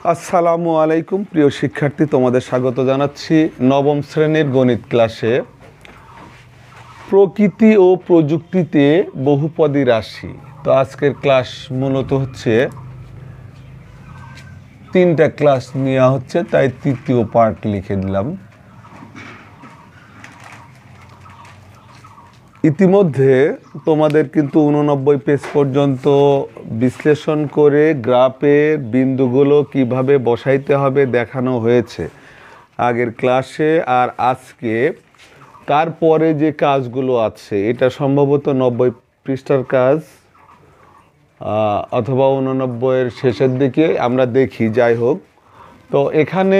আসসালামু আলাইকুম প্রিয় শিক্ষার্থী, তোমাদের স্বাগত জানাচ্ছি নবম শ্রেণীর গণিত ক্লাসে। প্রকৃতি ও প্রযুক্তিতে বহুপদী রাশি। তো আজকের ক্লাস মূলত হচ্ছে তিনটা ক্লাস নেওয়া হচ্ছে, তাই তৃতীয় পার্ট লিখে দিলাম। ইতিমধ্যে তোমাদের কিন্তু 89 পেজ পর্যন্ত বিশ্লেষণ করে গ্রাফের বিন্দুগুলো কিভাবে বসাইতে হবে দেখানো হয়েছে আগের ক্লাসে। আর আজকে তারপরে যে কাজগুলো আছে, এটা সম্ভবত 90 পৃষ্ঠার কাজ অথবা 89-এর শেষের দিকে আমরা দেখি। যাই হোক, তো এখানে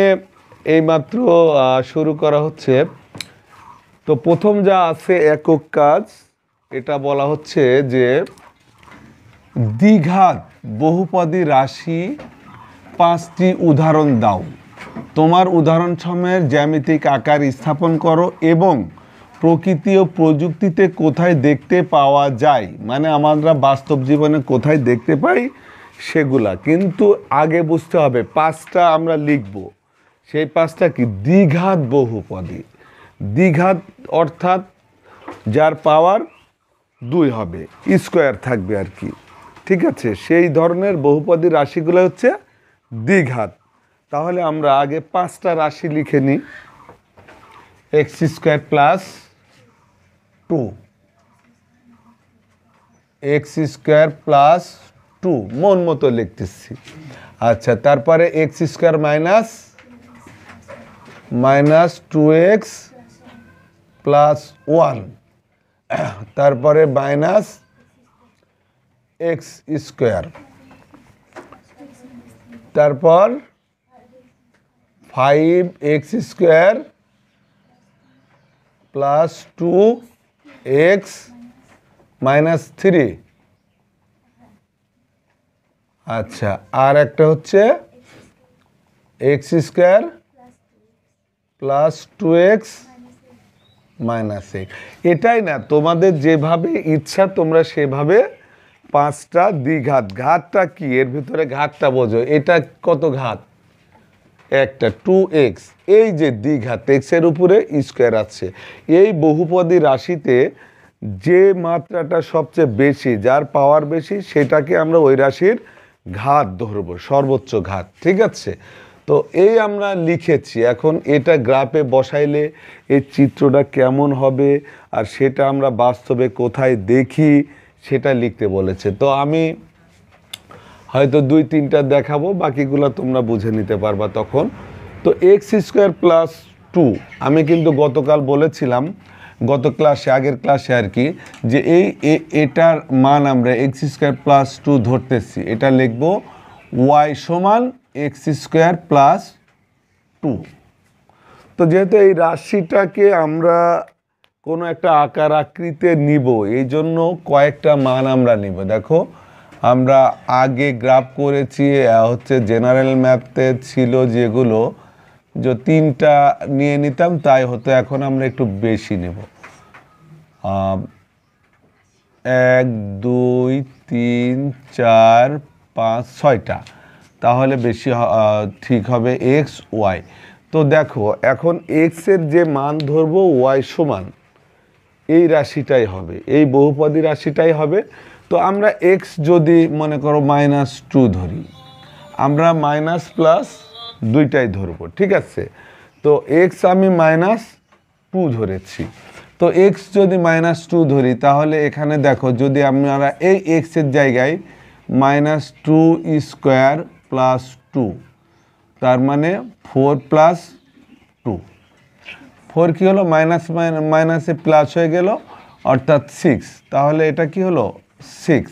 এইমাত্র শুরু করা হচ্ছে। তো প্রথম যা আছে একক কাজ, এটা বলা হচ্ছে যে দ্বিঘাত বহুপদী রাশি 5টি উদাহরণ দাও। তোমার উদাহরণ সময়ের জ্যামিতিক আকার স্থাপন করো এবং প্রকৃতি ও প্রযুক্তিতে কোথায় দেখতে পাওয়া যায়, মানে আমরা বাস্তব জীবনে কোথায় দেখতে পাই সেগুলা। কিন্তু আগে বুঝতে হবে 5টা আমরা লিখব, সেই 5টা কি? দ্বিঘাত বহুপদী। দ্বিঘাত অর্থাৎ যার পাওয়ার 2 হবে, স্কোয়ার থাকবে আর কি, ঠিক আছে? সেই ধরনের বহুপদী রাশিগুলো হচ্ছে দ্বিঘাত। তাহলে আমরা আগে 5টা রাশি লিখে নিই। x² + 2, x² + 2 মন মতো লিখতেছি। আচ্ছা, তারপরে x² - 2x + 1, তারপরে -x², তারপর 5x² + 2x - 3। আচ্ছা, আর একটা হচ্ছে x² + 2x - 1। এটাই না, তোমাদের যেভাবে ইচ্ছা তোমরা সেভাবে 5টা দ্বিঘাত। ঘাতটা কি? এর ভিতরে ঘাতটা বোঝো। এটা কত ঘাত? একটা 2x। এই যে দ্বিঘাত, এক্সের উপরে স্কোয়ার আছে। এই বহুপদী রাশিতে যে মাত্রাটা সবচেয়ে বেশি, যার পাওয়ার বেশি, সেটাকে আমরা ওই রাশির ঘাত ধরবো, সর্বোচ্চ ঘাত, ঠিক আছে? তো এই আমরা লিখেছি। এখন এটা গ্রাফে বসাইলে এই চিত্রটা কেমন হবে আর সেটা আমরা বাস্তবে কোথায় দেখি সেটা লিখতে বলেছে। তো আমি হয়তো 2-3টা দেখাবো, বাকিগুলো তোমরা বুঝে নিতে পারবা তখন। তো x² + 2 আমি কিন্তু গতকাল বলেছিলাম, গত ক্লাসে, আগের ক্লাসে আর কি, যে এটার মান আমরা x² + 2 ধরতেছি। এটা লিখব y = x² + 2। তো যেহেতু এই রাশিটাকে আমরা কোনো একটা আকার আকৃতিতে নিব, এই জন্য কয়েকটা মান আমরা নিব। দেখো, আমরা আগে গ্রাফ করেছি হচ্ছে জেনারেল ম্যাথে ছিল যেগুলো, যে 3টা নিয়ে নিতাম তাই হতো। এখন আমরা একটু বেশি নেব, 1 2 3 4 5 6টা, তাহলে বেশি ঠিক হবে x y। তো দেখো, এখন x এর যে মান ধরবো y সমান এই রাশিটাই হবে, এই বহুপদী রাশিটাই হবে। তো আমরা x যদি মনে করো -2 ধরি, আমরা মাইনাস প্লাস দুইটাই ধরবো, ঠিক আছে? তো x আমি -2 ধরেছি। তো x যদি -2 ধরি, তাহলে এখানে দেখো, যদি আমরা এই x এর জায়গায় -2² + 2, তার মানে 4 + 2, 4 কি হলো? মাইনাসে প্লাস হয়ে গেল, অর্থাৎ 6। তাহলে এটা কি হলো? 6।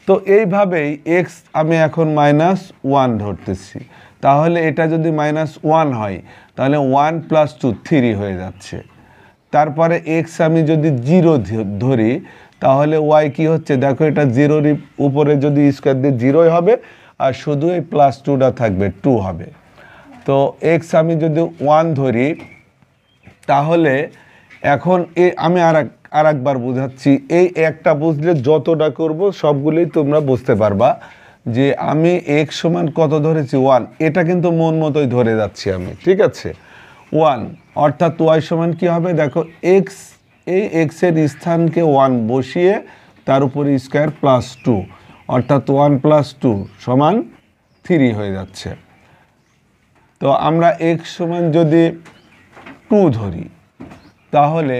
তো এইভাবেই x আমি এখন -1 ধরতেছি। তাহলে এটা যদি -1 হয়, তাহলে 1 + 2 3 হয়ে যাচ্ছে। তারপরে x আমি যদি 0 ধরি, তাহলে y কি হচ্ছে? দেখো, এটা 0-র উপরে যদি স্কোয়ার দিয়ে 0ই হবে, আর শুধু এই +2টা থাকবে, 2 হবে। তো x আমি যদি 1 ধরি, তাহলে এখন আমি আর একবার বোঝাচ্ছি। এই একটা বুঝলে যতটা করব সবগুলোই তোমরা বুঝতে পারবা। যে আমি x সমান কত ধরেছি 1, এটা কিন্তু মন মতোই ধরে যাচ্ছি আমি, ঠিক আছে 1, অর্থাৎ y সমান কি হবে দেখো x, এই x এর স্থানকে 1 বসিয়ে তার উপরে স্কয়ার প্লাস 2, অর্থাৎ 1 + 2 = 3 হয়ে যাচ্ছে। তো আমরা x সমান যদি 2 ধরি তাহলে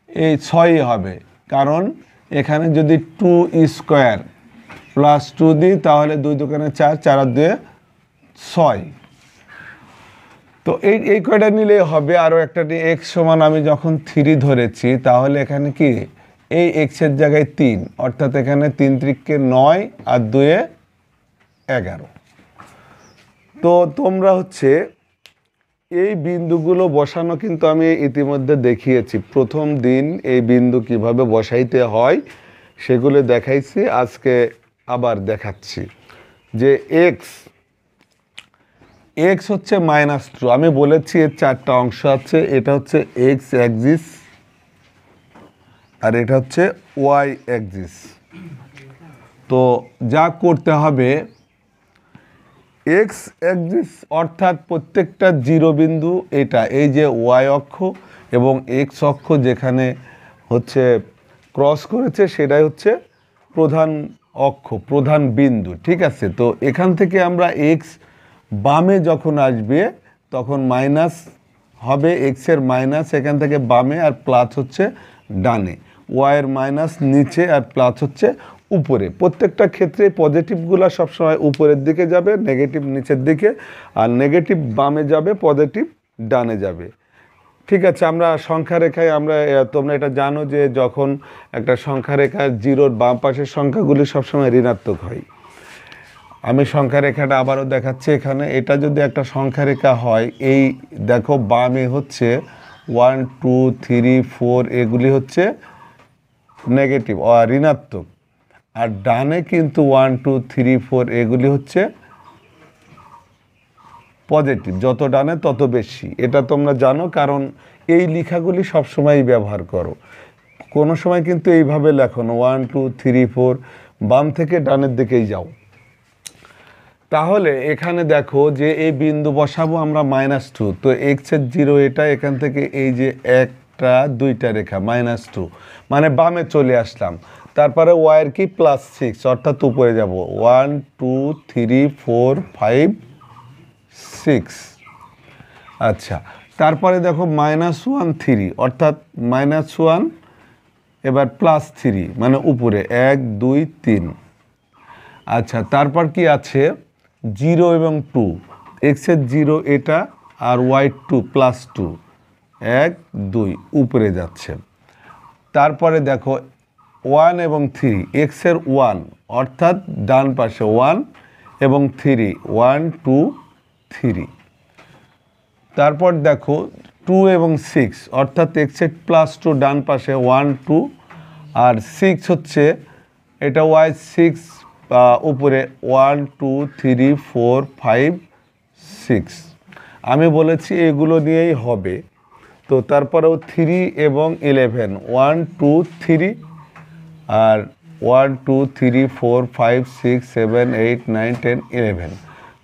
এই 6 হবে, কারণ এখানে যদি 2 স্কয়ার প্লাস 2 দিই তাহলে 2 দোকানে 4, 4 আর 2 6। তো এই কয়টা নিলেই হবে। আরও একটা x সমান আমি যখন 3 ধরেছি তাহলে এখানে কি এই x এর জায়গায় 3, অর্থাৎ এখানে 3 × 9 আর 2 = 11। তো তোমরা হচ্ছে এই বিন্দুগুলো বসানো কিন্তু আমি ইতিমধ্যে দেখিয়েছি, প্রথম দিন এই বিন্দু কিভাবে বসাইতে হয় সেগুলো দেখাইছি, আজকে আবার দেখাচ্ছি। যে x হচ্ছে -2, আমি বলেছি এর 4টা অংশ আছে, এটা হচ্ছে x অ্যাক্সিস আর এটা হচ্ছে y অ্যাক্সিস। তো যা করতে হবে x অ্যাক্সিস অর্থাৎ প্রত্যেকটা জিরো বিন্দু, এটা এই যে y অক্ষ এবং x অক্ষ যেখানে হচ্ছে ক্রস করেছে সেটাই হচ্ছে প্রধান অক্ষ, প্রধান বিন্দু, ঠিক আছে। তো এখান থেকে আমরা x বামে যখন আসবে তখন মাইনাস হবে, x এর মাইনাস এখান থেকে বামে আর প্লাস হচ্ছে ডানে, y এর মাইনাস নিচে আর প্লাস হচ্ছে উপরে। প্রত্যেকটা ক্ষেত্রে পজিটিভগুলো সবসময় উপরের দিকে যাবে, নেগেটিভ নিচের দিকে, আর নেগেটিভ বামে যাবে, পজিটিভ ডানে যাবে, ঠিক আছে। আমরা সংখ্যা রেখায় তোমরা এটা জানো যে যখন একটা সংখ্যা রেখার জিরোর বাম পাশের সংখ্যাগুলি সবসময় ঋণাত্মক হয়। আমি সংখ্যা রেখাটা আবারও দেখাচ্ছি এখানে, এটা যদি একটা সংখ্যা রেখা হয়, এই দেখো বামে হচ্ছে 1 2 3 4 এগুলি হচ্ছে নেগেটিভ ঋণাত্মক, আর ডানে কিন্তু 1 2 3 4 এগুলি হচ্ছে পজিটিভ, যত ডানে তত বেশি, এটা তোমরা জানো, কারণ এই লেখাগুলি সবসময়ই ব্যবহার করো। কোনো সময় কিন্তু এইভাবে লেখো না 1 2 3 4, বাম থেকে ডানের দিকেই যাও। তাহলে এখানে দেখো যে এই বিন্দু বসাবো আমরা -2, তো x এর 0 এটা, এখান থেকে এই যে একটা দুইটা রেখা -2 মানে বামে চলে আসলাম, তারপরে y এর কি +6, অর্থাৎ উপরে যাব 1 2 3 4 5 6। আচ্ছা, তারপরে দেখো -1 3, অর্থাৎ -1 এবার +3 মানে উপরে 1 2 3। আচ্ছা, তারপর কি আছে 0 এবং 2, x এর 0 এটা আর y 2 +2 1 2 উপরে যাচ্ছে। তারপরে দেখো 1 এবং 3, x এর 1 অর্থাৎ ডান পাশে 1 এবং 3 1 2 3। তারপর দেখো 2 এবং 6 অর্থাৎ x এর +2 ডান পাশে 1 2 আর 6 হচ্ছে এটা y 6 উপরে 1 2 3 4 5 6। আমি বলেছি এগুলো নিয়েই হবে। তো তারপরেও 3 এবং 11 1 2 3 আর 1 2 3 4 5 6 7 8 9 10 11।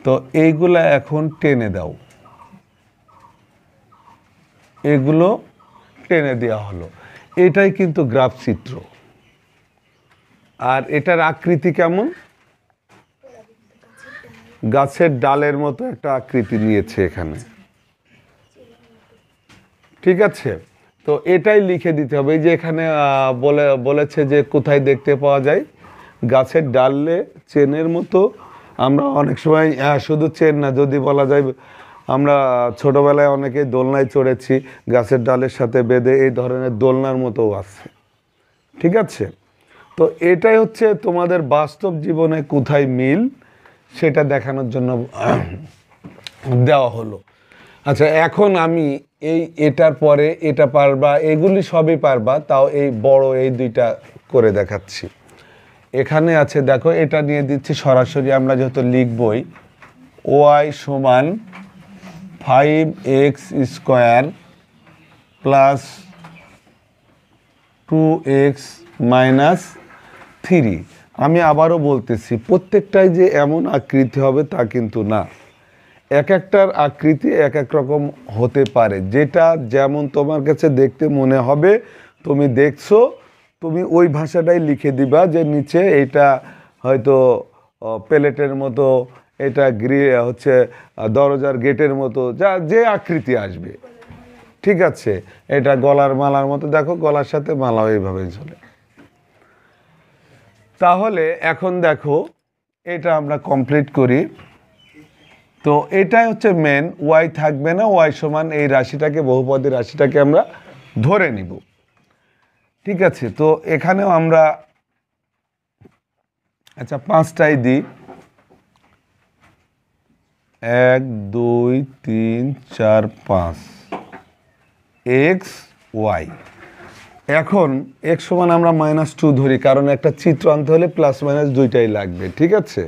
তো এইগুলা এখন টেনে দাও, এগুলো টেনে দেওয়া হলো। এটাই কিন্তু গ্রাফ চিত্র। আর এটার আকৃতি কেমন? গাছের ডালের মতো একটা আকৃতি নিয়েছে এখানে, ঠিক আছে। তো এটাই লিখে দিতে হবে। এই যে এখানে বলেছে যে কোথায় দেখতে পাওয়া যায়, গাছের ডালে চেনের মতো। আমরা অনেক সময় শুধু চেন না, যদি বলা যায় আমরা ছোটবেলায় অনেকে দোলনায় চড়েছি, গাছের ডালের সাথে বেঁধে এই ধরনের দোলনার মতো আছে, ঠিক আছে। তো এটাই হচ্ছে তোমাদের বাস্তব জীবনে কোথায় মিল সেটা দেখানোর জন্য দেওয়া হলো। আচ্ছা, এখন আমি এটার পরে এটা পারবা, এগুলি সবই পারবা, তাও এই বড় এই দুইটা করে দেখাচ্ছি। এখানে আছে দেখো, এটা নিয়ে দিচ্ছি সরাসরি, আমরা যেহেতু লিখবই y সমান 5x² + 2x - 3। আমি আবারও বলতেছি, প্রত্যেকটাই যে এমন আকৃতি হবে তা কিন্তু না। এক একটার আকৃতি এক এক রকম হতে পারে, যেটা যেমন তোমার কাছে দেখতে মনে হবে, তুমি দেখছো, তুমি ওই ভাষাটাই লিখে দিবা যে নিচে এটা হয়তো প্লেটের মতো, এটা হচ্ছে দরজার গেটের মতো, যা যে আকৃতি আসবে, ঠিক আছে। এটা গলার মালার মতো, দেখো গলার সাথে মালাও এইভাবে চলে। তাহলে এখন দেখো এটা আমরা কমপ্লিট করি। তো এটাই হচ্ছে মেন, ওয়াই থাকবে না, ওয়াই সমান এই রাশিটাকে, বহুপদী রাশিটাকে আমরা ধরে নিব, ঠিক আছে। তো এখানেও আমরা আচ্ছা 5টাই দিই, 1 2 3 4 5 এক্স ওয়াই। এখন এক্স সমান আমরা -2 ধরি, কারণ একটা চিত্র আনতে হলে প্লাস মাইনাস দুইটাই লাগবে, ঠিক আছে।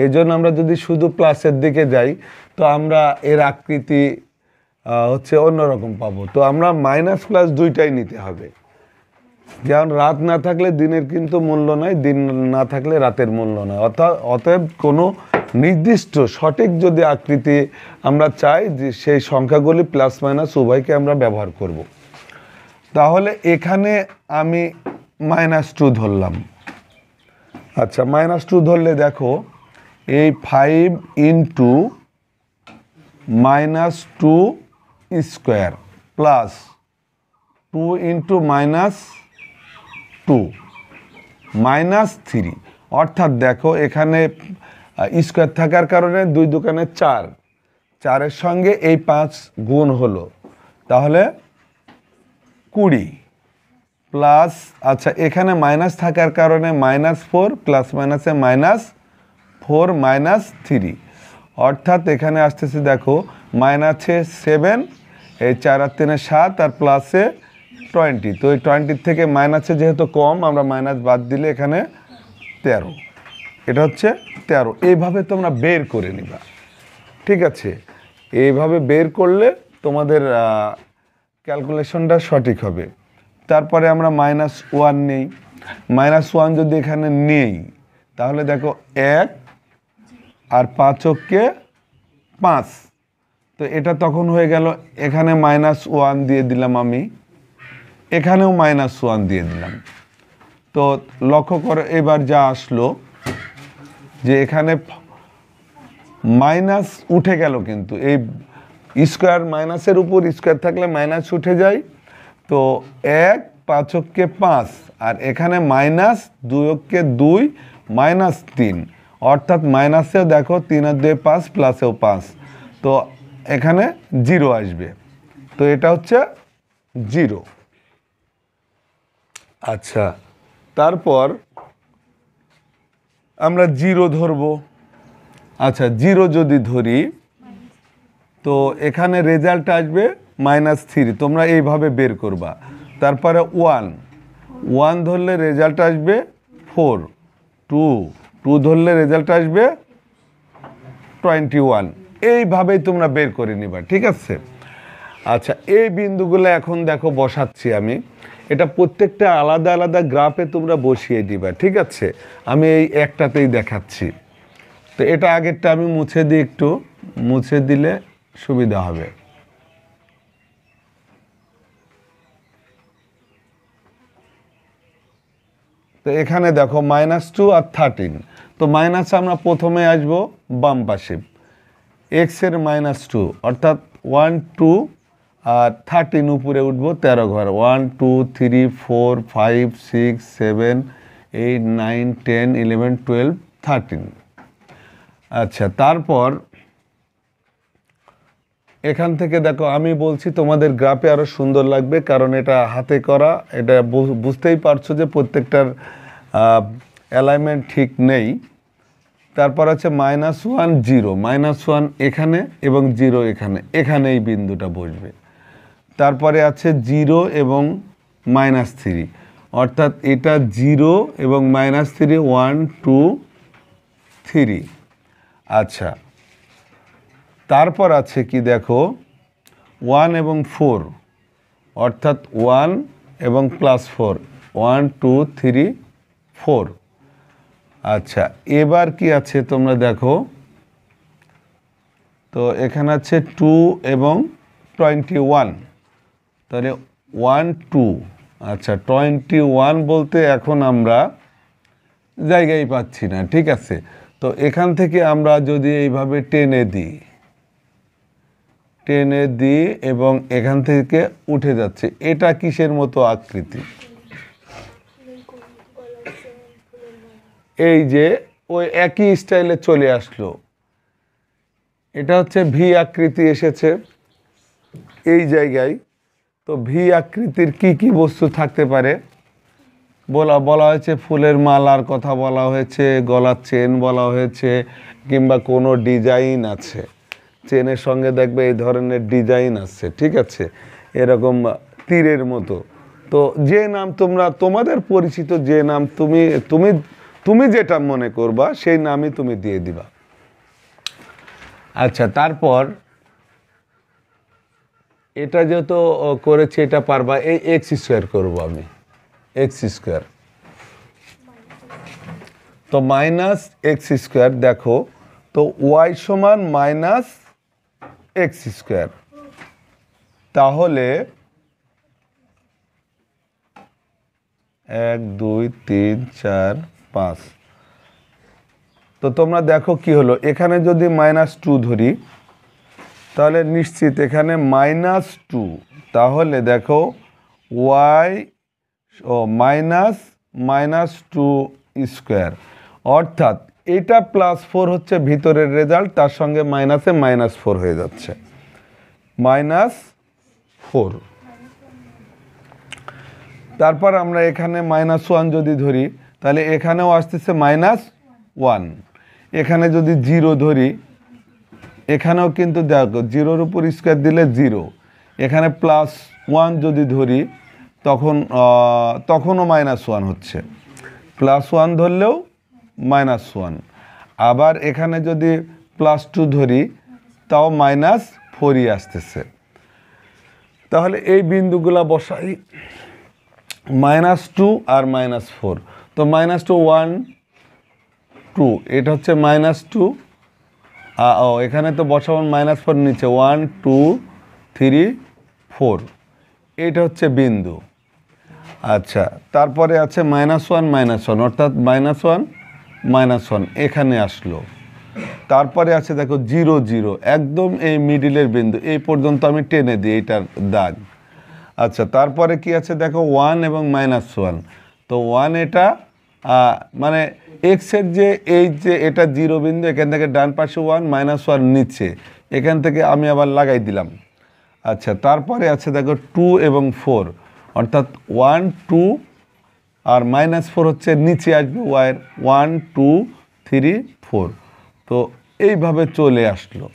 এই জন্য আমরা যদি শুধু প্লাসের দিকে যাই তো আমরা এর আকৃতি হচ্ছে অন্যরকম পাবো। তো আমরা মাইনাস প্লাস দুইটাই নিতে হবে। যেমন রাত না থাকলে দিনের কিন্তু মূল্য নাই, দিন না থাকলে রাতের মূল্য নাই। অতএব কোনো নির্দিষ্ট সঠিক যদি আকৃতি আমরা চাই, যে সেই সংখ্যাগুলি প্লাস মাইনাস উভয়কে আমরা ব্যবহার করব। তাহলে এখানে আমি -2 ধরলাম। আচ্ছা -2 ধরলে দেখো এই 5 ইন্টু -2 স্কোয়ার প্লাস 2 ইন্টু -2 -3, অর্থাৎ দেখো এখানে স্কোয়ার থাকার কারণে 2 দোকানে 4, 4-এর সঙ্গে এই 5 গুণ হলো, তাহলে 20 প্লাস, আচ্ছা এখানে মাইনাস থাকার কারণে -4 প্লাস মাইনাসে -4 -3, অর্থাৎ এখানে আসতেছে দেখো মাইনাসে 7, এই 4 আর 3 7 আর প্লাসে 20। তো এই 20 থেকে মাইনাসে যেহেতু কম, আমরা মাইনাস বাদ দিলে এখানে 13, এটা হচ্ছে 13। এইভাবে তোমরা বের করে নিবা, ঠিক আছে। এইভাবে বের করলে তোমাদের ক্যালকুলেশনটা সঠিক হবে। তারপরে আমরা -1 নেই, -1 যদি এখানে নেই তাহলে দেখো 1 আর 5 5, তো এটা তখন হয়ে গেল, এখানে -1 দিয়ে দিলাম আমি, এখানেও -1 দিয়ে দিলাম। তো লক্ষ্য করে এবার যা আসলো, যে এখানে মাইনাস উঠে গেল, কিন্তু এই স্কোয়ার মাইনাসের উপর স্কোয়ার থাকলে মাইনাস উঠে যায়। তো 1 5 5, আর এখানে -2 2 -3, অর্থাৎ মাইনাসেও দেখো 3 আর 2 5, প্লাসেও 5, তো এখানে 0 আসবে। তো এটা হচ্ছে 0। আচ্ছা তারপর আমরা 0 ধরবো। আচ্ছা 0 যদি ধরি তো এখানে রেজাল্ট আসবে -3, তোমরা এইভাবে বের করবা। তারপরে 1 ধরলে রেজাল্ট আসবে 4, 2 ধরলে রেজাল্ট আসবে 21, এইভাবেই তোমরা বের করে নিবা, ঠিক আছে। আচ্ছা এই বিন্দুগুলো এখন দেখো বসাচ্ছি আমি, এটা প্রত্যেকটা আলাদা আলাদা গ্রাফে তোমরা বসিয়ে দিবা, ঠিক আছে। আমি এই একটাতেই দেখাচ্ছি। তো এটা আগেরটা আমি মুছে দিই, একটু মুছে দিলে সুবিধা হবে। তো এখানে দেখো -2 আর 13, তো মাইনাস আমরা প্রথমে আসবো বাম পাশে, এক্সের -2, অর্থাৎ 1 2 আর 13 উপরে উঠবো 13 ঘর, 1 2 3 4 5 6 7 8 9 10 11 12 13। আচ্ছা তারপর এখান থেকে দেখো, আমি বলছি তোমাদের গ্রাফে আরও সুন্দর লাগবে, কারণ এটা হাতে করা, এটা বুঝতেই পারছো যে প্রত্যেকটার অ্যালাইনমেন্ট ঠিক নেই। তারপর আছে -1 0, -1 এখানে এবং 0 এখানে, এখানে এই বিন্দুটা বসবে। তারপরে আছে 0 এবং -3, অর্থাৎ এটা 0 এবং -3, 1 2 3। আচ্ছা তারপর আছে কি দেখো 1 এবং 4, অর্থাৎ 1 এবং +4, 1 2 3 4। আচ্ছা, এবার কি আছে তোমরা দেখো, তো এখানে আছে 2 এবং 21, তাহলে 1 2। আচ্ছা, 21 বলতে এখন আমরা জায়গায় পাচ্ছি না, ঠিক আছে। তো এখান থেকে আমরা যদি এইভাবে টেনে দিই এবং এখান থেকে উঠে যাচ্ছে, এটা কিসের মতো আকৃতি? এই যে ওই একই স্টাইলে চলে আসলো, এটা হচ্ছে ভি আকৃতি এসেছে এই জায়গায়। তো ভি আকৃতির কি কি বস্তু থাকতে পারে বলা হয়েছে? ফুলের মালার কথা বলা হয়েছে, গলার চেন বলা হয়েছে, কিংবা কোনো ডিজাইন আছে, চেনের সঙ্গে দেখবে এই ধরনের ডিজাইন আছে, ঠিক আছে, এরকম তীরের মতো। তো যে নাম তোমাদের পরিচিত যে নাম তুমি তুমি তুমি যেটা মনে করবা সেই নামই তুমি দিয়ে দিবা। আচ্ছা, তারপর এটা যেহেতু করেছি, এটা পারবা, এই এক্স স্কোয়ার করবো আমি, এক্স স্কোয়ার। তো মাইনাস এক্স স্কোয়ার, দেখো তো ওয়াই সমান মাইনাস এক্স স্কোয়ার, তাহলে 1 2 3 4 5। তো তোমরা দেখো কি হলো, এখানে যদি -2 ধরি তাহলে নিশ্চিত এখানে -2, তাহলে দেখো ওয়াই -2 স্কোয়ার, অর্থাৎ এটা +4 হচ্ছে ভিতরের রেজাল্ট, তার সঙ্গে মাইনাসে -4 হয়ে যাচ্ছে, -4। তারপর আমরা এখানে -1 যদি ধরি তাহলে এখানেও আসতেছে -1। এখানে যদি 0 ধরি, এখানেও কিন্তু দেখো 0-র উপর স্কোয়ার দিলে 0। এখানে +1 যদি ধরি তখনও -1 হচ্ছে, +1 ধরলেও -1। আবার এখানে যদি +2 ধরি তাও -4ই আসতেছে। তাহলে এই বিন্দুগুলা বসাই, -2 আর -4। তো -2 1 2, এটা হচ্ছে -2, এখানে তো বসাবো -4 নিচে, 1 2 3 4, এটা হচ্ছে বিন্দু। আচ্ছা, তারপরে আছে -1 অর্থাৎ -1 -1 এখানে আসলো। তারপরে আছে দেখো 0 0, একদম এই মিডিলের বিন্দু, এই পর্যন্ত আমি টেনে দিই এইটার দাগ। আচ্ছা, তারপরে কি আছে দেখো 1 এবং -1। তো 1 এটা মানে এক্সের যে এই যে এটা 0 বিন্দু, এখান থেকে ডান পাশে 1 -1 নিচে, এখান থেকে আমি আবার লাগাই দিলাম। আচ্ছা, তারপরে আছে দেখো 2 এবং 4, অর্থাৎ 1 2 আর -4 হচ্ছে নিচে আসবে ওয়াইয়ের, 1 2 3 4। তো এইভাবে চলে আসলো।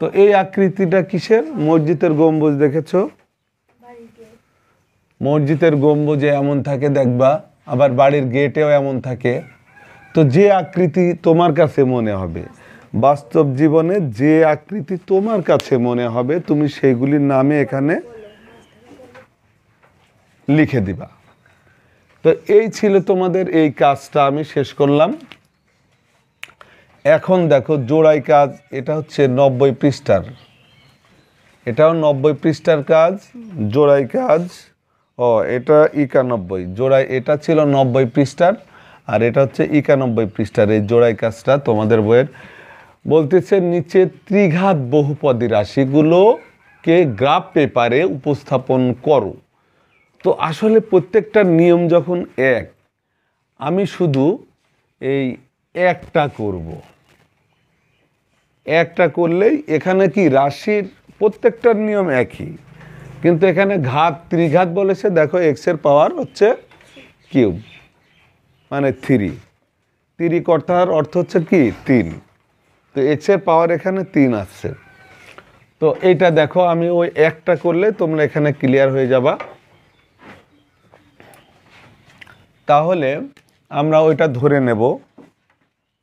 তো এই আকৃতিটা কিসের? মসজিদের গম্বুজ দেখেছো? মসজিদের গম্বুজে এমন থাকে দেখবা, আবার বাড়ির গেটেও এমন থাকে। তো যে আকৃতি তোমার কাছে মনে হবে, বাস্তব জীবনে যে আকৃতি তোমার কাছে মনে হবে, তুমি সেইগুলির নামে এখানে লিখে দিবা। তো এই ছিল তোমাদের এই কাজটা, আমি শেষ করলাম। এখন দেখো জোড়াই কাজ, এটা হচ্ছে 90 পৃষ্ঠার, এটাও 90 পৃষ্ঠার কাজ, জোড়াই কাজ। এটা 91 জোড়াই, এটা ছিল 90 পৃষ্ঠার, আর এটা হচ্ছে 91 পৃষ্ঠার এই জোড়াই কাজটা তোমাদের বইয়ের। বলতেছে নিচে ত্রিঘাত বহুপদী রাশিগুলোকে গ্রাফ পেপারে উপস্থাপন করো। তো আসলে প্রত্যেকটা নিয়ম যখন এক, আমি শুধু এই একটা করব, একটা করলেই এখানে কি রাশির প্রত্যেকটার নিয়ম একই, কিন্তু এখানে ত্রিঘাত বলেছে। দেখো এক্সের পাওয়ার হচ্ছে কিউব, মানে 3 কর্তার অর্থ হচ্ছে কি 3। তো এক্সের পাওয়ার এখানে 3 আসছে। তো এইটা দেখো আমি ওই একটা করলে তোমরা এখানে ক্লিয়ার হয়ে যাবা। তাহলে আমরা ওইটা ধরে নেব।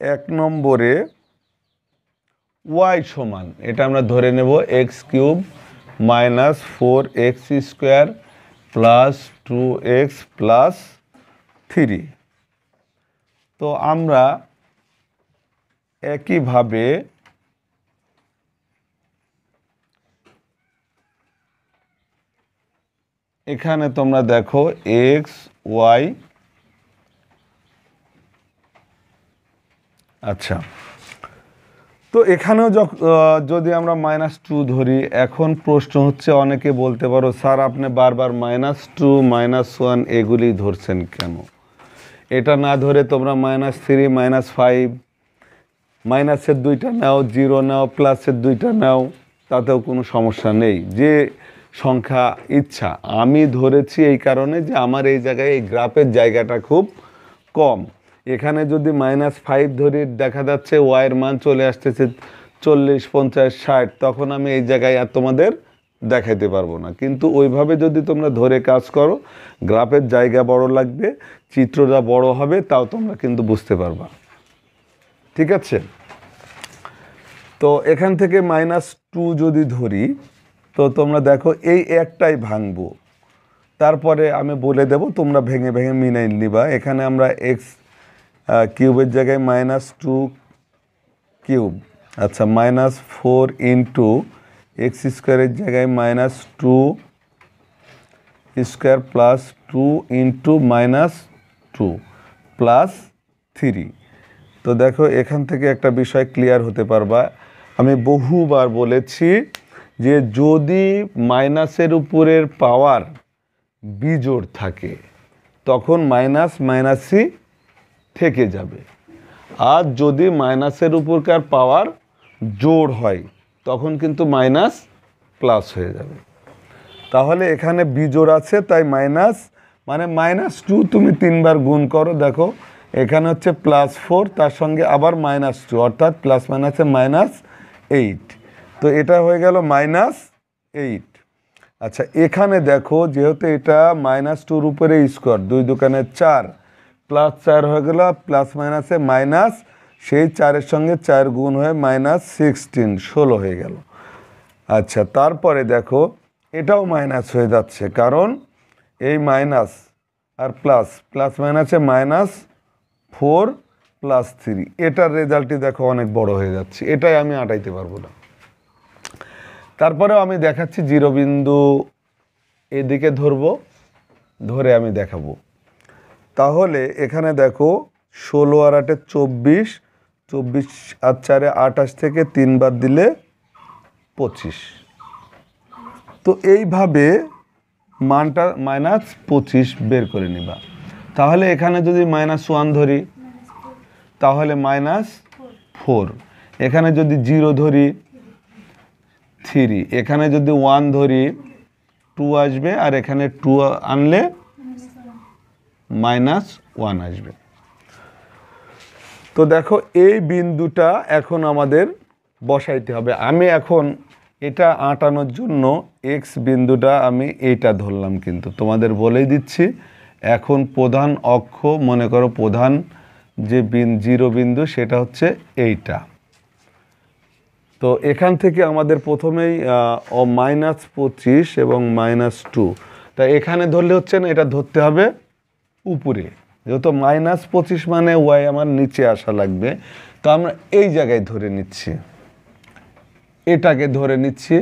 1 নম্বরে y সমান, এটা আমরা ধরে নেব x³ -4x² + 2x + 3। তো আমরা একইভাবে এখানে তোমরা দেখো এক্স ওয়াই, আচ্ছা তো এখানেও যদি আমরা -2 ধরি, এখন প্রশ্ন হচ্ছে অনেকে বলতে পারো স্যার আপনি বারবার -2 -1 এগুলি ধরছেন কেন? এটা না ধরে তোমরা -3 -5 মাইনাসের 2টা নাও, 0 নাও, প্লাসের 2টা নাও, তাতেও কোনো সমস্যা নেই। যে সংখ্যা ইচ্ছা, আমি ধরেছি এই কারণে যে আমার এই জায়গায় এই গ্রাফের জায়গাটা খুব কম। এখানে যদি -5 ধরি, দেখা যাচ্ছে ওয়াইয়ের মান চলে আসতেছে 40, 50, 60, তখন আমি এই জায়গায় আর তোমাদের দেখাইতে পারবো না। কিন্তু ওইভাবে যদি তোমরা ধরে কাজ করো, গ্রাফের জায়গা বড় লাগবে, চিত্রটা বড় হবে, তাও তোমরা কিন্তু বুঝতে পারবা। ঠিক আছে? তো এখান থেকে -2 যদি ধরি, তো তোমরা দেখো এই একটাই ভাঙবো, তারপরে আমি বলে দেব, তোমরা ভেঙে ভেঙে মিলাই নিবা। এখানে আমরা এক্স কিউবের জায়গায় -2 কিউব, আচ্ছা -4 ইন্টু এক্স স্কোয়ারের জায়গায় -2 স্কোয়ার প্লাস 2 ইন্টু -2 প্লাস 3। তো দেখো এখান থেকে একটা বিষয় ক্লিয়ার হতে পারবা। আমি বহুবার বলেছি যে যদি মাইনাসের উপরের পাওয়ার বিজোড় থাকে, তখন মাইনাস মাইনাসই থেকে যাবে। আর যদি মাইনাসের উপরকার পাওয়ার জোড় হয়, তখন কিন্তু মাইনাস প্লাস হয়ে যাবে। তাহলে এখানে বিজোড় আছে, তাই মাইনাস, মানে -2 তুমি 3 বার গুণ করো, দেখো এখানে হচ্ছে +4, তার সঙ্গে আবার -2, অর্থাৎ প্লাস মাইনাসে -8। তো এটা হয়ে গেল -8। আচ্ছা এখানে দেখো, যেহেতু এটা -2-র উপরে স্কোয়ার, 2 দোকানে 4, +4 হয়ে গেল, প্লাস মাইনাসে মাইনাস, সেই 4-এর সঙ্গে 4 গুণ হয়ে -16, 16 হয়ে গেল। আচ্ছা তারপরে দেখো এটাও মাইনাস হয়ে যাচ্ছে, কারণ এই মাইনাস আর প্লাস, প্লাস মাইনাসে -4 + 3, এটার রেজাল্টই দেখো অনেক বড় হয়ে যাচ্ছে, এটাই আমি আটাইতে পারবো না। তারপরেও আমি দেখাচ্ছি, 0 বিন্দু এদিকে ধরবো, ধরে আমি দেখাবো। তাহলে এখানে দেখো 16 আর 8 24, 24 আর 4 28, থেকে 3 বাদ দিলে 25। তো এইভাবে মানটা -25 বের করে নিবা। তাহলে এখানে যদি -1 ধরি, তাহলে -4, এখানে যদি 0 ধরি 3, এখানে যদি 1 ধরি 2 আসবে, আর এখানে 2 আনলে -1 আসবে। তো দেখো এই বিন্দুটা এখন আমাদের বসাইতে হবে। আমি এখন এটা আঁটানোর জন্য এক্স বিন্দুটা আমি এইটা ধরলাম, কিন্তু তোমাদের বলেই দিচ্ছি, এখন প্রধান অক্ষ মনে করো, প্রধান যে 0 বিন্দু সেটা হচ্ছে এইটা। তো এখান থেকে আমাদের প্রথমেই -25 এবং -2, তা এখানে ধরলে হচ্ছে না, এটা ধরতে হবে উপরে, যেহেতু -25 মানে ওয়াই আমার নিচে আসা লাগবে। তো আমরা এই জায়গায় ধরে নিচ্ছি, এটাকে ধরে নিচ্ছি,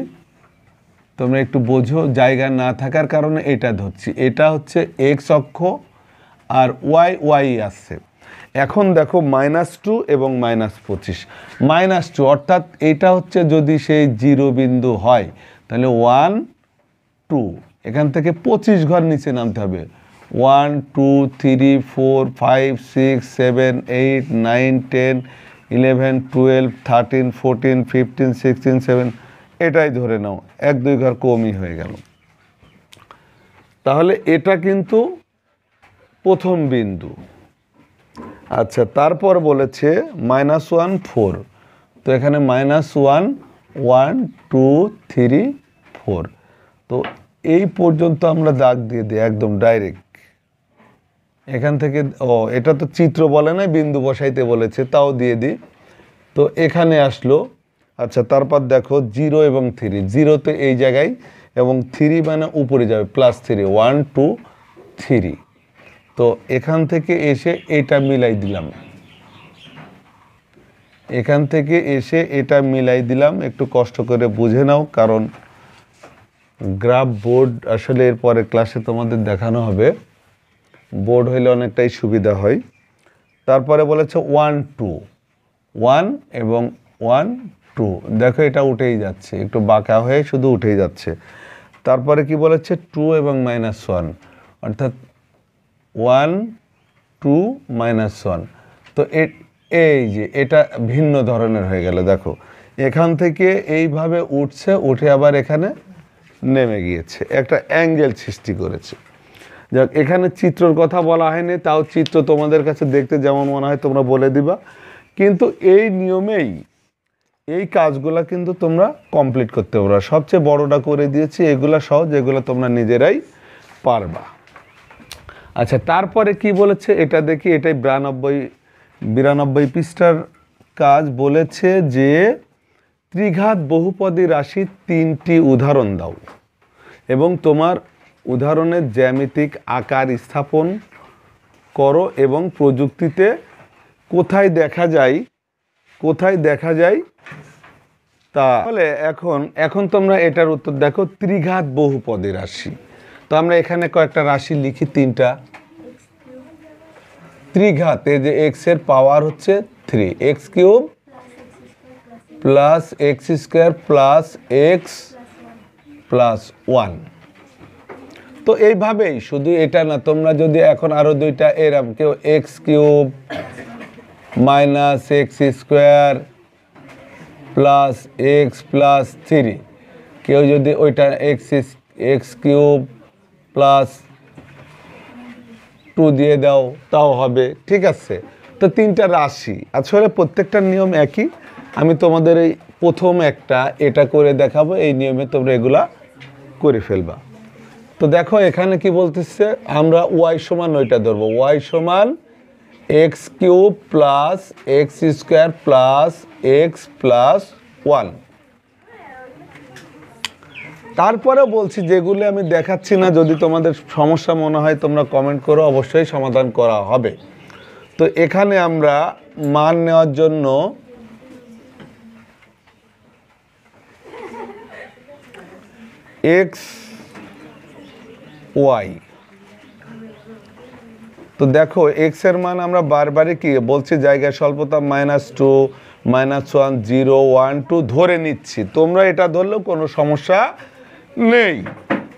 তোমরা একটু বোঝো, জায়গা না থাকার কারণে এটা ধরছি। এটা হচ্ছে এক্স অক্ষ আর ওয়াই আসছে। এখন দেখো -2 এবং -25, -2 অর্থাৎ এটা হচ্ছে যদি সেই 0 বিন্দু হয়, তাহলে 1 2, এখান থেকে 25 ঘর নিচে নামতে হবে। 1 2 3 4 5 6 7 8 9 10 11 12 13 14 15 16 17, এটাই ধরে নাও, 1-2 ঘর কমই হয়ে গেল। তাহলে এটা কিন্তু প্রথম বিন্দু। আচ্ছা তারপর বলেছে -1 4, তো এখানে -1 1 2 3 4, তো এই পর্যন্ত আমরা দাগ দিয়ে দিই একদম ডাইরেক্ট। এখান থেকে এটা তো চিত্র বলে না, বিন্দু বসাইতে বলেছে, তাও দিয়ে দিই। তো এখানে আসলো। আচ্ছা তারপর দেখো 0 এবং 3, 0 তো এই জায়গায়, এবং 3 মানে উপরে যাবে, +3, 1 2 3। তো এখান থেকে এসে এটা মিলাই দিলাম, এখান থেকে এসে এটা মিলাই দিলাম, একটু কষ্ট করে বুঝে নাও, কারণ গ্রাফ বোর্ড আসলে এর পরে ক্লাসে তোমাদের দেখানো হবে, বোর্ড হইলে অনেকটাই সুবিধা হয়। তারপরে বলেছে 1 2, 1 এবং 1 2, দেখো এটা উঠেই যাচ্ছে, একটু বাঁকা হয়ে শুধু উঠেই যাচ্ছে। তারপরে কি বলেছে 2 এবং -1, অর্থাৎ 1 2 -1। তো এই যে এটা ভিন্ন ধরনের হয়ে গেল, দেখো এখান থেকে এইভাবে উঠছে, উঠে আবার এখানে নেমে গিয়েছে, একটা অ্যাঙ্গেল সৃষ্টি করেছে। যাক, এখানে চিত্রর কথা বলা হয়নি, তাও চিত্র তোমাদের কাছে দেখতে যেমন মনে হয় তোমরা বলে দিবা, কিন্তু এই নিয়মেই এই কাজগুলা কিন্তু তোমরা কমপ্লিট করতে পারবা। সবচেয়ে বড়টা করে দিয়েছি, এগুলা সহজ, এগুলো তোমরা নিজেরাই পারবা। আচ্ছা, তারপরে কি বলেছে এটা দেখি, এটাই 92 পৃষ্ঠার কাজ। বলেছে যে ত্রিঘাত বহুপদী রাশির 3টি উদাহরণ দাও এবং তোমার উদাহরণের জ্যামিতিক আকার স্থাপন করো এবং প্রযুক্তিতে কোথায় দেখা যায় তাহলে এখন তোমরা এটার উত্তর দেখো, ত্রিঘাত বহুপদী রাশি। তো আমরা এখানে কয়েকটা রাশি লিখি, 3টা ত্রিঘাতে, যে এক্স এর পাওয়ার হচ্ছে 3, x³ plus x² plus x plus 1। তো এইভাবেই, শুধু এটা না, তোমরা যদি এখন আরো 2টা এরকম, কেউ x³ minus x² plus x plus 3, কেউ যদি ওইটা x³ প্লাস 2 দিয়ে দাও তাও হবে, ঠিক আছে। তো 3টা রাশি, আসলে প্রত্যেকটা নিয়ম একই, আমি তোমাদের এই প্রথম একটা এটা করে দেখাবো, এই নিয়মে তোমরা এগুলা করে ফেলবা। তো দেখো এখানে কি বলতেছে, আমরা y সমান ওইটা ধরবো, y সমান x³ plus x² plus x plus 1। তারপরে বলছি, যেগুলো আমি দেখাচ্ছি না, যদি তোমাদের সমস্যা মনে হয় তোমরা কমেন্ট করো, অবশ্যই সমাধান করা হবে। তো এখানে আমরা মান নেওয়ার জন্য x y, তো দেখো x এর মান আমরা বারবারই কি বলছি, জায়গায় স্বল্পতা -2 -1 0 1 2 ধরে নিচ্ছি, তোমরা এটা ধরলেও কোনো সমস্যা নেই।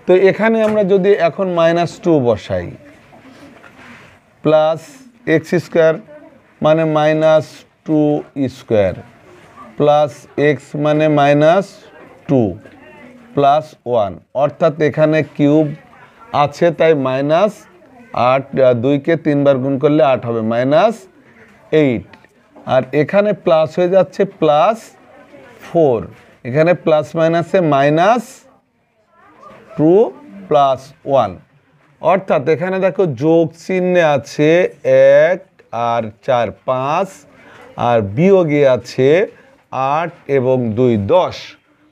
তো এখানে আমরা যদি এখন -2 বসাই, প্লাস x² মানে -2² প্লাস x মানে -2 প্লাস 1, অর্থাৎ এখানে কিউব আছে তাই -8, 2কে 3 বার গুণ করলে 8 হবে, -8। আর এখানে প্লাস হয়ে যাচ্ছে +4, এখানে প্লাস মাইনাসে -2 প্লাস 1, অর্থাৎ এখানে দেখো যোগ চিহ্নে আছে 1 আর 4 5, আর বিয়োগে আছে 8 এবং 2 10।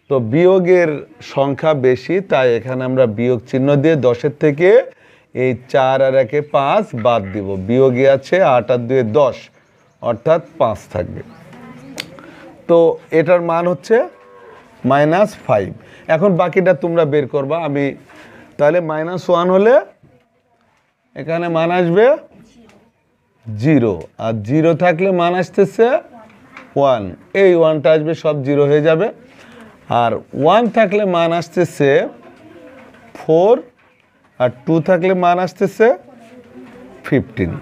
তো বিয়োগের সংখ্যা বেশি, তাই এখানে আমরা বিয়োগ চিহ্ন দিয়ে 10-এর থেকে এই 4 আর 1-এ 5 বাদ দিব, বিয়োগে আছে 8 আর 2-এ 10, অর্থাৎ 5 থাকবে। তো এটার মান হচ্ছে -5। এখন বাকিটা তোমরা বের করবা, আমি তাহলে -1 হলে এখানে মান আসবে 0, আর 0 থাকলে মান আসতেছে 1, এই 1টা আসবে, সব 0 হয়ে যাবে। আর 1 থাকলে মান আসতেছে 4, আর 2 থাকলে মান আসতেছে 15।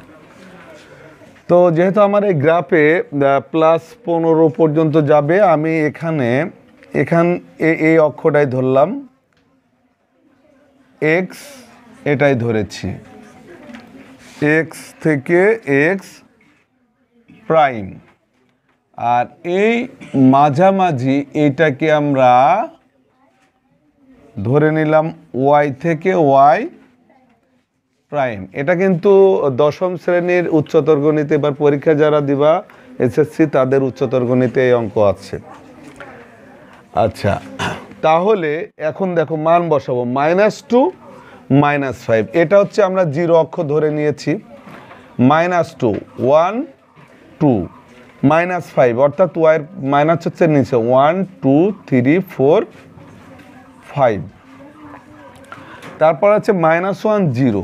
তো যেহেতু আমার এই গ্রাফে +15 পর্যন্ত যাবে, আমি এই অক্ষটাই ধরলাম, x এটাই ধরেছি, x থেকে x প্রাইম, আর এই মাঝামাঝি এইটাকে আমরা ধরে নিলাম y থেকে y প্রাইম। এটা কিন্তু 10ম শ্রেণীর উচ্চতর গণিতে, এবার পরীক্ষা যারা দিবা এসএসসি তাদের উচ্চতর গণিতে এই অঙ্ক আছে। আচ্ছা, তাহলে এখন দেখো মান বসাবো, -2 -5, এটা হচ্ছে আমরা 0 অক্ষ ধরে নিয়েছি, -2 1 2 -5 অর্থাৎ ওয়াইয়ের মাইনাস হচ্ছে নিচে 1 2 3 4 5। তারপর আছে -1 0।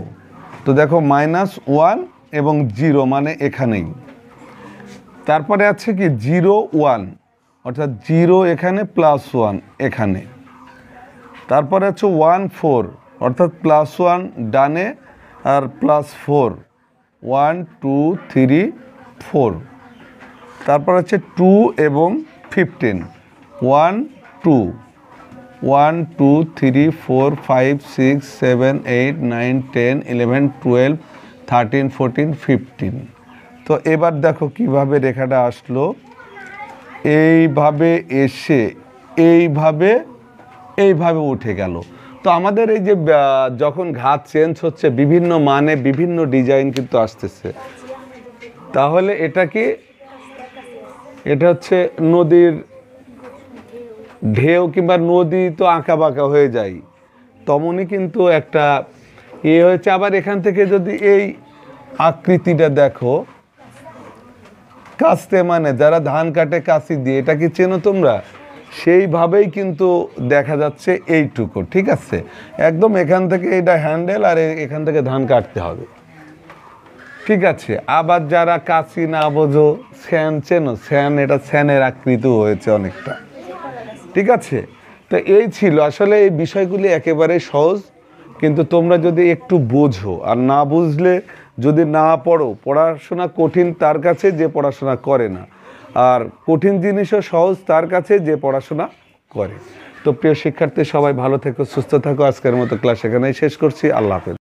তো দেখো -1 এবং 0 মানে এখানেই। তারপরে আছে কি 0 1 অর্থাৎ 0 এখানে +1 এখানে। তারপরে আছে 1 4 অর্থাৎ +1 ডানে আর +4 1 2 3 4। তারপর আছে 2 এবং 15 1 2 1 2 3 4 5 6 7 8 9 10 11 12 13 14 15। তো এবার দেখো কিভাবে রেখাটা আসলো, এইভাবে এসে এইভাবে উঠে গেল। তো আমাদের এই যে যখন ঘাত চেঞ্জ হচ্ছে বিভিন্ন মানে বিভিন্ন ডিজাইন কিন্তু আসতেছে। তাহলে এটা কি, এটা হচ্ছে নদীর ঢেউ কিংবা নদী তো আঁকা বাঁকা হয়ে যায়, তেমনই কিন্তু একটা হয়েছে। আবার এখান থেকে যদি এই আকৃতিটা দেখো, কাস্তে মানে যারা ধান কাটে কাঁচি দিয়ে, এটা কি চেনো তোমরা? সেইভাবেই কিন্তু দেখা যাচ্ছে এইটুকু, ঠিক আছে? একদম এখান থেকে এটা হ্যান্ডেল আর এখান থেকে ধান কাটতে হবে, ঠিক আছে? আবার যারা কাঁচি না বোঝো, স্যান চেনো? স্যান, এটা স্যানের আকৃতি হয়েছে অনেকটা, ঠিক আছে? তো এই ছিল আসলে এই বিষয়গুলি একেবারে সহজ, কিন্তু তোমরা যদি একটু বোঝো, আর না বুঝলে যদি না পড়ো, পড়াশোনা কঠিন তার কাছে যে পড়াশোনা করে না, আর কঠিন জিনিসও সহজ তার কাছে যে পড়াশোনা করে। তো প্রিয় শিক্ষার্থী, সবাই ভালো থেকো, সুস্থ থাকো। আজকের মতো ক্লাস এখানেই শেষ করছি। আল্লাহ হাফেজ।